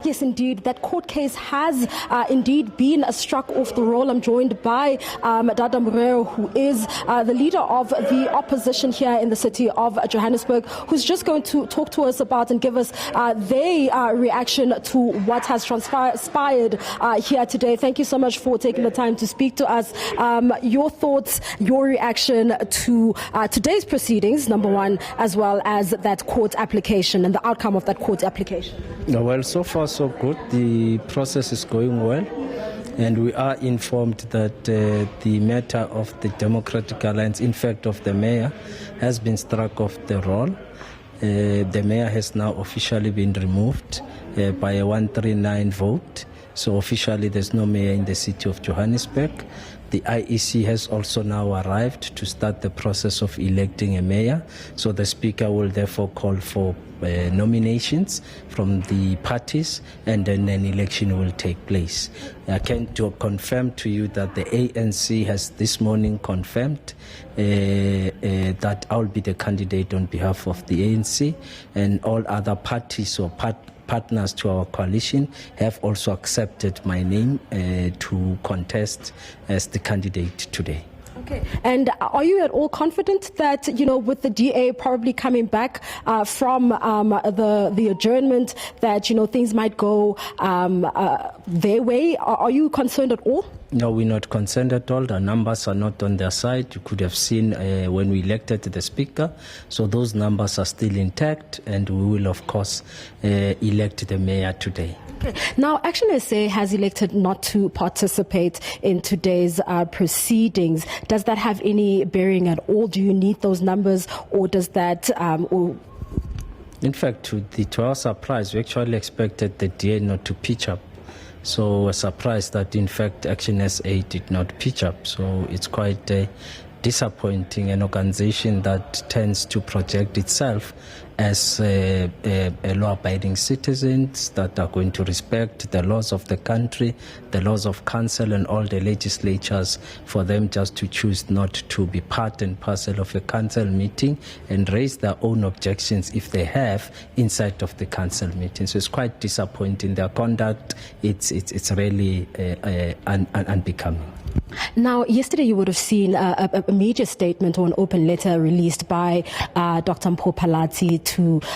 yes, indeed, that court case has indeed been struck off the roll. I'm joined by Dada Morero, who is the leader of the opposition here in the city of Johannesburg, who's just going to talk to us about and give us their reaction to what has transpired here today. Thank you so much for taking the time to speak to us. Your thoughts, your reaction to today's proceedings, number one, as well as that court application and the outcome of that court application. Well, so far so good. The process is going well, and we are informed that the matter of the Democratic Alliance, in fact of the mayor, has been struck off the roll. The mayor has now officially been removed by a 139 vote. So officially there's no mayor in the city of Johannesburg. The IEC has also now arrived to start the process of electing a mayor. So the Speaker will therefore call for nominations from the parties, and then an election will take place. I can confirm to you that the ANC has this morning confirmed that I'll be the candidate on behalf of the ANC, and all other parties or partners to our coalition have also accepted my name to contest as the candidate today. Okay. And are you at all confident that, with the DA probably coming back from the adjournment, that, things might go their way? Are you concerned at all? No, we're not concerned at all. The numbers are not on their side. You could have seen when we elected the Speaker. So those numbers are still intact, and we will, of course, elect the mayor today. Okay. Now, Action SA has elected not to participate in today's proceedings. Does that have any bearing at all? Do you need those numbers, or does that... In fact, to our surprise, we actually expected the DA not to pitch up. So we're surprised that, in fact, Action SA did not pitch up. So it's quite disappointing, an organization that tends to project itself as law-abiding citizens that are going to respect the laws of the country, the laws of council and all the legislatures, for them just to choose not to be part and parcel of a council meeting and raise their own objections if they have inside of the council meeting. So it's quite disappointing. Their conduct, it's really unbecoming. Now, yesterday you would have seen a major statement or an open letter released by Dr. Mpho Phalatse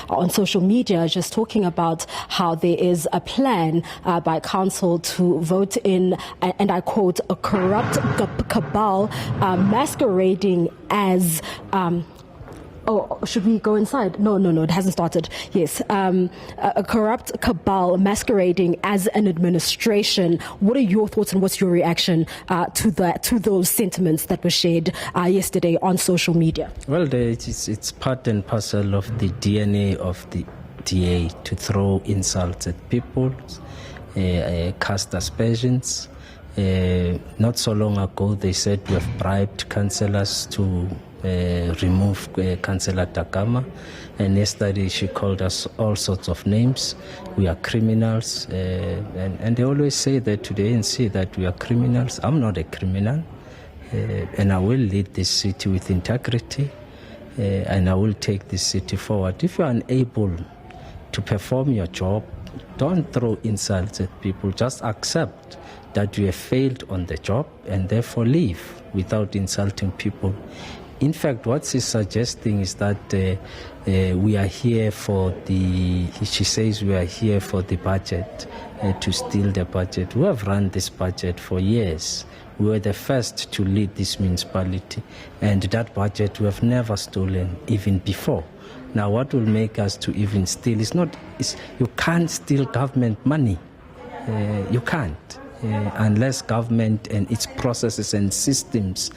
on social media, just talking about how there is a plan by council to vote in, and I quote, a corrupt cabal masquerading as... Oh, should we go inside? No, it hasn't started. Yes. A corrupt cabal masquerading as an administration. What are your thoughts and what's your reaction to those sentiments that were shared yesterday on social media? Well, it's part and parcel of the DNA of the DA to throw insults at people, cast aspersions. Not so long ago, they said we have bribed councillors to remove Councillor Takama, and yesterday she called us all sorts of names. We are criminals, and they always say that to the ANC that we are criminals. I'm not a criminal, and I will lead this city with integrity, and I will take this city forward. If you are unable to perform your job, don't throw insults at people. Just accept that you have failed on the job and therefore leave without insulting people. In fact, what she's suggesting is that we are here for she says we are here for the budget, to steal the budget. We have run this budget for years. We were the first to lead this municipality, and that budget we have never stolen even before. Now, what will make us to even steal is you can't steal government money. You can't. Unless government and its processes and systems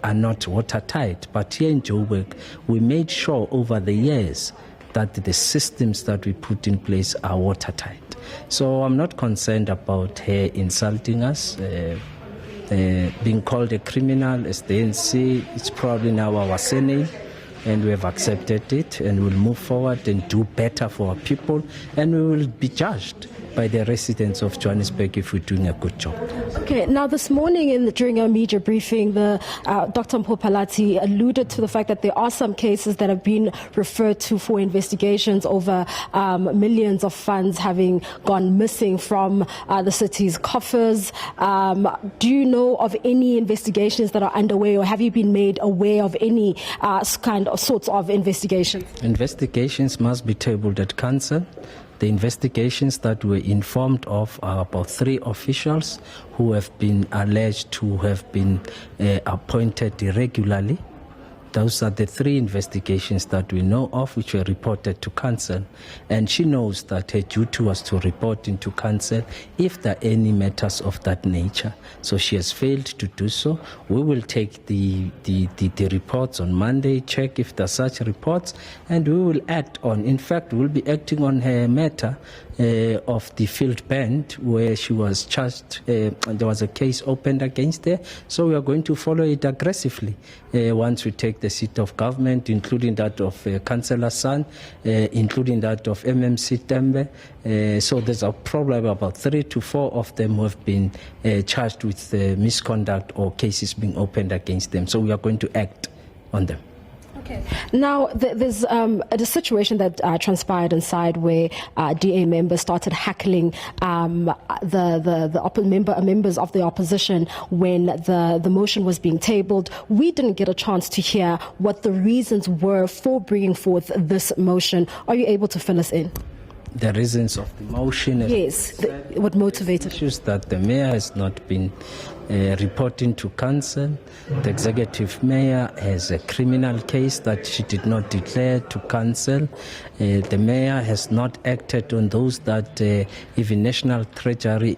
are not watertight. But here in Joburg, we made sure over the years that the systems that we put in place are watertight. So I'm not concerned about her insulting us, being called a criminal as the ANC. It's probably now our surname, and we have accepted it, and we'll move forward and do better for our people, and we will be judged by the residents of Johannesburg if we're doing a good job. Okay, now this morning during our media briefing, Dr. Mpho Phalatse alluded to the fact that there are some cases that have been referred to for investigations over millions of funds having gone missing from the city's coffers. Do you know of any investigations that are underway, or have you been made aware of any sorts of investigations? Investigations must be tabled at council. The investigations that we're informed of are about 3 officials who have been alleged to have been appointed irregularly. Those are the 3 investigations that we know of, which were reported to council. And she knows that her duty was to report into council if there are any matters of that nature. So she has failed to do so. We will take the reports on Monday, check if there are such reports, and we will act on. In fact, we'll be acting on her matter of the field band where she was charged. There was a case opened against her. So we are going to follow it aggressively once we take the seat of government, including that of Councillor San, including that of MMC Tembe. So there's a problem about 3 to 4 of them who have been charged with misconduct or cases being opened against them. So we are going to act on them. Okay. Now, there's a situation that transpired inside where DA members started heckling members of the opposition when the motion was being tabled. We didn't get a chance to hear what the reasons were for bringing forth this motion. Are you able to fill us in? The reasons of the motion? Yes, what motivated? Issues that the mayor has not been reporting to council. The executive mayor has a criminal case that she did not declare to council. The mayor has not acted on those that even National Treasury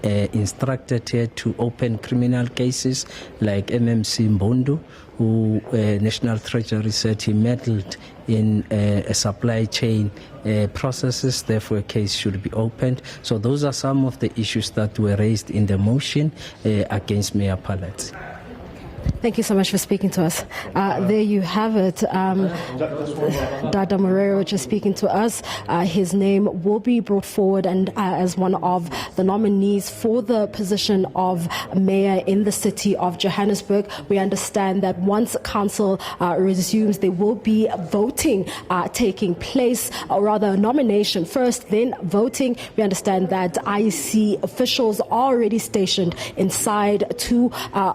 instructed her to open criminal cases, like MMC Mbondu, who National Treasury said he meddled in a supply chain processes, therefore a case should be opened. So those are some of the issues that were raised in the motion against Mayor Phalatse. Thank you so much for speaking to us. There you have it. Dada Morero just speaking to us. His name will be brought forward and as one of the nominees for the position of mayor in the city of Johannesburg. We understand that once council resumes, there will be voting taking place, or rather nomination first, then voting. We understand that IEC officials are already stationed inside to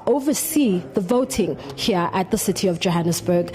oversee the voting here at the City of Johannesburg.